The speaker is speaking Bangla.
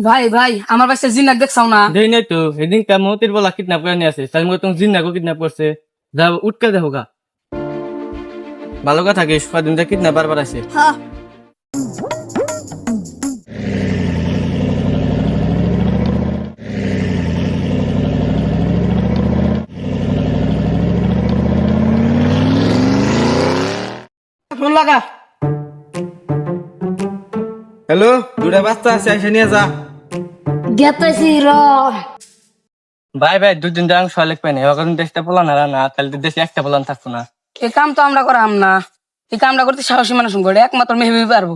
ভাই ভাই আমার বাচ্চা জিন্নাক দেখছাও না? দেই নাই তো সেদিন মতির বলা কিডন্যাপ করে নিয়ে আসে তাই মতো তুমি জিন্নাকো কিডন্যাপ করছে। যা উঠকে দেখো গা। ভালো কথা থাকিস কদিন কিডন্যাপ বারবার আছে। হ্যাঁ। ফোন লাগা। হ্যালো, দুটা বাচ্চা আছে এসে নিয়ে যা। গেতেছি র। ভাই ভাই দুদিন ধরে আমি সলেক পাই না এখন দেশটা পোলান আর না তাহলে তো দেশে একটা পোলান থাকতো না। এই কাম তো আমরা করাম না, এই কামটা করতে সাহসী মানুষ করে একমাত্র মেহবি পারবো।